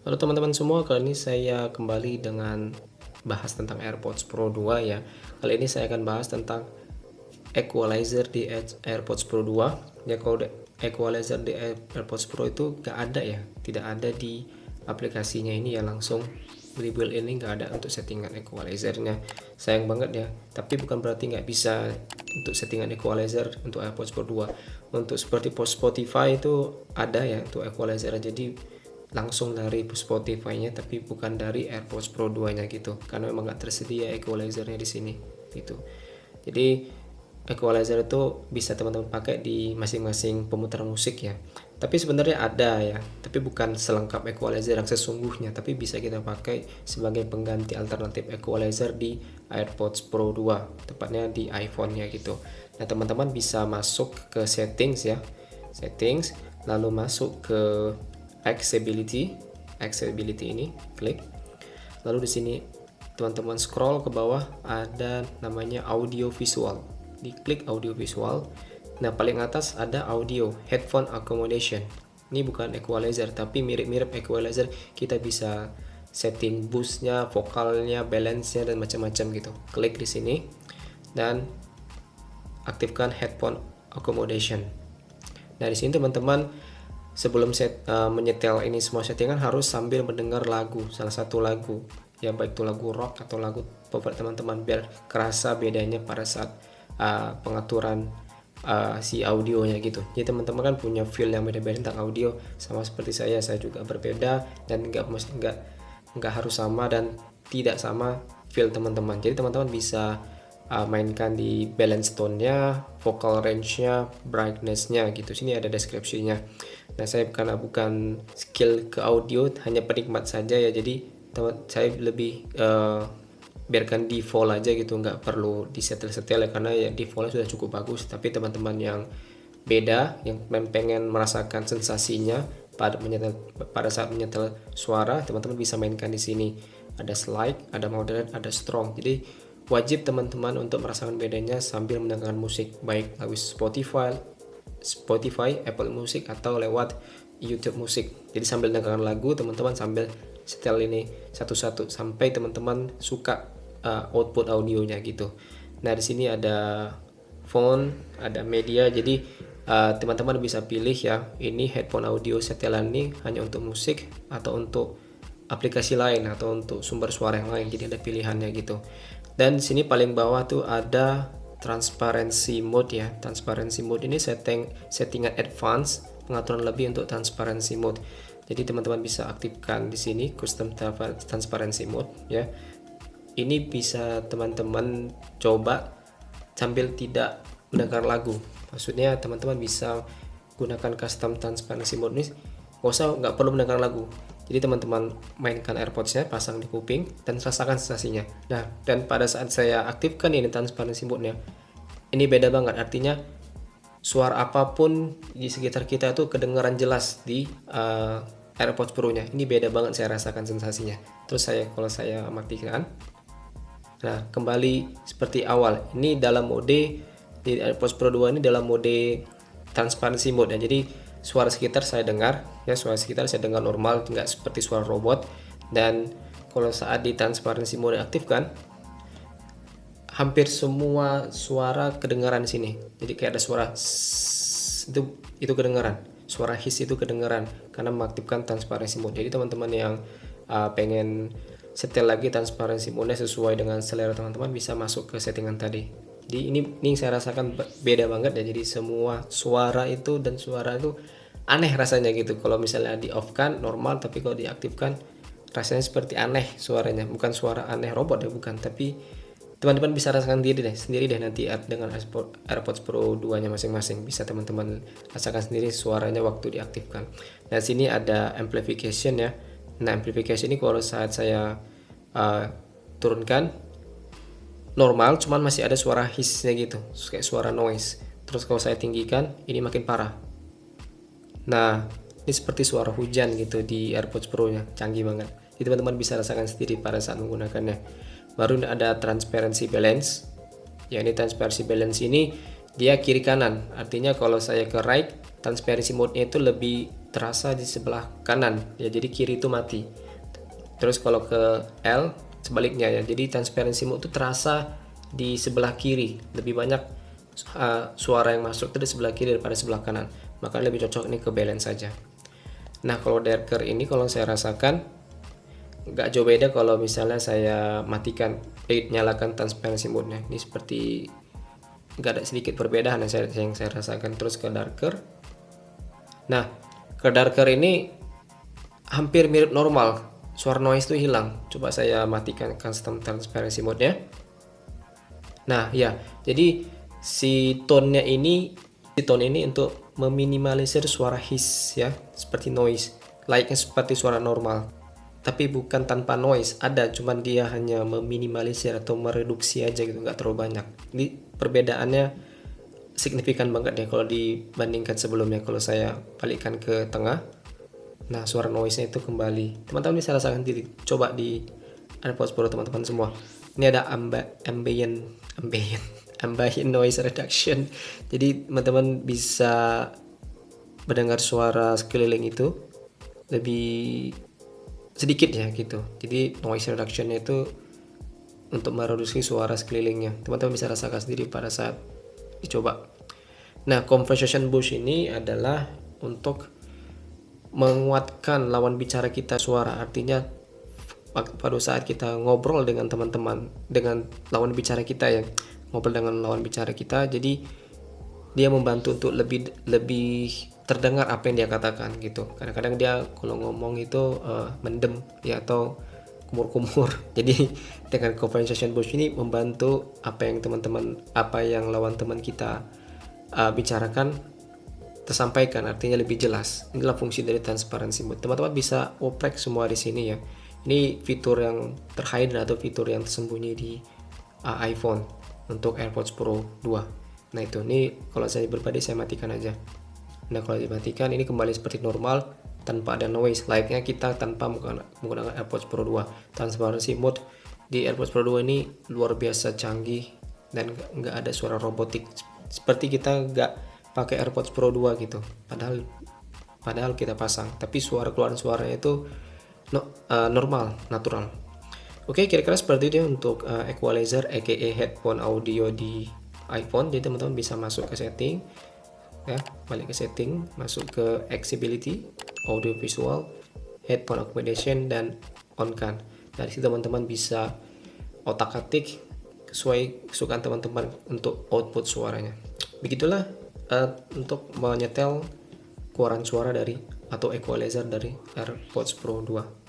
Halo teman-teman semua, kali ini saya kembali dengan bahas tentang AirPods Pro 2 ya. Kali ini saya akan bahas tentang equalizer di AirPods Pro 2. Ya, kalau equalizer di AirPods Pro itu gak ada ya, tidak ada di aplikasinya ini ya, langsung di build ini gak ada untuk settingan equalizernya. Sayang banget ya, tapi bukan berarti nggak bisa untuk settingan equalizer untuk AirPods Pro 2. Untuk seperti Spotify itu ada ya untuk equalizer, jadi langsung dari Spotify-nya tapi bukan dari AirPods Pro 2-nya gitu, karena memang nggak tersedia equalizer-nya di sini gitu. Jadi equalizer itu bisa teman-teman pakai di masing-masing pemutar musik ya, tapi sebenarnya ada ya, tapi bukan selengkap equalizer yang sesungguhnya, tapi bisa kita pakai sebagai pengganti alternatif equalizer di AirPods Pro 2, tepatnya di iPhone-nya gitu. Nah, teman-teman bisa masuk ke settings ya, settings, lalu masuk ke accessibility ini, klik. Lalu di sini teman-teman scroll ke bawah, ada namanya audio visual. Diklik audio visual. Nah, paling atas ada audio headphone accommodation. Ini bukan equalizer tapi mirip-mirip equalizer. Kita bisa setting boost-nya, vokalnya, balance-nya dan macam-macam gitu. Klik di sini dan aktifkan headphone accommodation. Nah, di sini teman-teman sebelum menyetel ini semua settingan harus sambil mendengar lagu, salah satu lagu ya, baik itu lagu rock atau lagu favorit teman-teman, biar kerasa bedanya pada saat pengaturan si audionya gitu. Jadi teman-teman kan punya feel yang beda-beda tentang audio, sama seperti saya juga berbeda dan nggak harus sama dan tidak sama feel teman-teman. Jadi teman-teman bisa mainkan di balance tone-nya, vocal range-nya, brightness-nya gitu. Sini ada deskripsinya. Nah, saya karena bukan skill ke audio, hanya penikmat saja ya, jadi saya lebih biarkan default aja gitu, nggak perlu disetel-setel ya, karena ya defaultnya sudah cukup bagus. Tapi teman-teman yang beda, yang pengen merasakan sensasinya pada saat menyetel suara, teman-teman bisa mainkan di sini. Ada slide, ada moderate, ada strong. Jadi wajib teman-teman untuk merasakan bedanya sambil mendengarkan musik, baik lewat Spotify, Apple Music atau lewat YouTube Musik. Jadi sambil dengarkan lagu, teman-teman sambil setel ini satu-satu sampai teman-teman suka output audionya gitu. Nah, di sini ada font, ada media. Jadi teman-teman bisa pilih ya, ini headphone audio setelan ini hanya untuk musik atau untuk aplikasi lain atau untuk sumber suara yang lain. Jadi ada pilihannya gitu. Dan di sini paling bawah tuh ada transparency mode ya. Transparency mode ini settingan advance, pengaturan lebih untuk transparency mode. Jadi teman-teman bisa aktifkan di sini custom transparency mode ya. Ini bisa teman-teman coba sambil tidak mendengar lagu. Maksudnya teman-teman bisa gunakan custom transparency mode ini, nggak perlu mendengar lagu. Jadi teman-teman mainkan AirPods-nya, pasang di kuping dan rasakan sensasinya. Nah, dan pada saat saya aktifkan ini transparency mode-nya, ini beda banget. Artinya suara apapun di sekitar kita itu kedengaran jelas di AirPods Pro-nya. Ini beda banget, saya rasakan sensasinya. Terus kalau saya matikan, nah kembali seperti awal. Ini dalam mode di AirPods Pro 2 ini dalam mode transparency mode ya. Jadi suara sekitar saya dengar ya, suara sekitar saya dengar normal, nggak seperti suara robot. Dan kalau saat di transparency mode aktifkan, hampir semua suara kedengaran di sini. Jadi kayak ada suara itu kedengaran, suara hiss itu kedengaran karena mengaktifkan transparency mode. Jadi teman-teman yang pengen setel lagi transparency mode sesuai dengan selera teman-teman bisa masuk ke settingan tadi. Jadi ini saya rasakan beda banget ya. Jadi semua suara itu dan suara itu aneh rasanya gitu. Kalau misalnya di off kan normal, tapi kalau diaktifkan rasanya seperti aneh suaranya. Bukan suara aneh robot ya, bukan. Tapi teman-teman bisa rasakan sendiri deh nanti dengan AirPods Pro 2 nya masing-masing. Bisa teman-teman rasakan sendiri suaranya waktu diaktifkan. Nah, sini ada amplification ya. Nah, amplification ini kalau saat saya turunkan normal, cuman masih ada suara hissnya gitu, kayak suara noise. Terus kalau saya tinggikan, ini makin parah. Nah, ini seperti suara hujan gitu di AirPods Pro-nya, canggih banget. Jadi teman-teman bisa rasakan sendiri pada saat menggunakannya. Baru ada transparency balance. Ya, ini transparency balance ini dia kiri kanan. Artinya kalau saya ke right, transparency mode-nya itu lebih terasa di sebelah kanan ya, jadi kiri itu mati. Terus kalau ke L sebaliknya ya, jadi transparency mode itu terasa di sebelah kiri, lebih banyak suara yang masuk itu di sebelah kiri daripada sebelah kanan, maka lebih cocok ini ke balance saja. Nah kalau darker ini kalau saya rasakan nggak jauh beda kalau misalnya saya matikan, nyalakan transparency mode-nya. Ini seperti nggak ada sedikit perbedaan yang saya rasakan. Terus ke darker, nah ke darker ini hampir mirip normal, suara noise itu hilang. Coba saya matikan custom transparency mode-nya. Nah ya, jadi si tone ini untuk meminimalisir suara hiss ya, seperti noise, layaknya seperti suara normal, tapi bukan tanpa noise, ada, cuman dia hanya meminimalisir atau mereduksi aja gitu, nggak terlalu banyak. Ini perbedaannya signifikan banget ya kalau dibandingkan sebelumnya. Kalau saya balikkan ke tengah, nah suara noise-nya itu kembali. Teman-teman bisa rasakan sendiri, coba di AirPods Pro teman-teman semua. Ini ada ambient noise reduction. Jadi teman-teman bisa mendengar suara sekeliling itu lebih sedikit ya gitu. Jadi noise reduction-nya itu untuk mereduksi suara sekelilingnya. Teman-teman bisa rasakan sendiri pada saat dicoba. Nah, conversation boost ini adalah untuk menguatkan lawan bicara kita suara. Artinya pada saat kita ngobrol dengan teman-teman, dengan lawan bicara kita ya, ngobrol dengan lawan bicara kita, jadi dia membantu untuk lebih terdengar apa yang dia katakan gitu. Kadang-kadang dia kalau ngomong itu mendem ya atau kumur-kumur. Jadi dengan conversation boost ini membantu apa yang lawan teman kita bicarakan tersampaikan, artinya lebih jelas. Inilah fungsi dari transparency mode. Teman-teman bisa oprek semua di sini ya. Ini fitur yang terhidden atau fitur yang tersembunyi di iPhone untuk AirPods Pro 2. Nah itu, ini kalau saya pribadi saya matikan aja. Nah kalau dimatikan ini kembali seperti normal tanpa ada noise, layaknya kita tanpa menggunakan AirPods Pro 2. Transparency mode di AirPods Pro 2 ini luar biasa canggih dan nggak ada suara robotik, seperti kita nggak pakai AirPods Pro 2 gitu. Padahal kita pasang, tapi keluaran suaranya itu normal, natural. Oke, kira-kira seperti itu ya untuk equalizer aka headphone audio di iPhone. Jadi teman-teman bisa masuk ke setting ya, balik ke setting, masuk ke accessibility, audio visual, headphone accommodation, dan on kan. Dari situ teman-teman bisa otak-atik sesuai kesukaan teman-teman untuk output suaranya. Begitulah untuk menyetel keluaran suara dari atau equalizer dari AirPods Pro 2.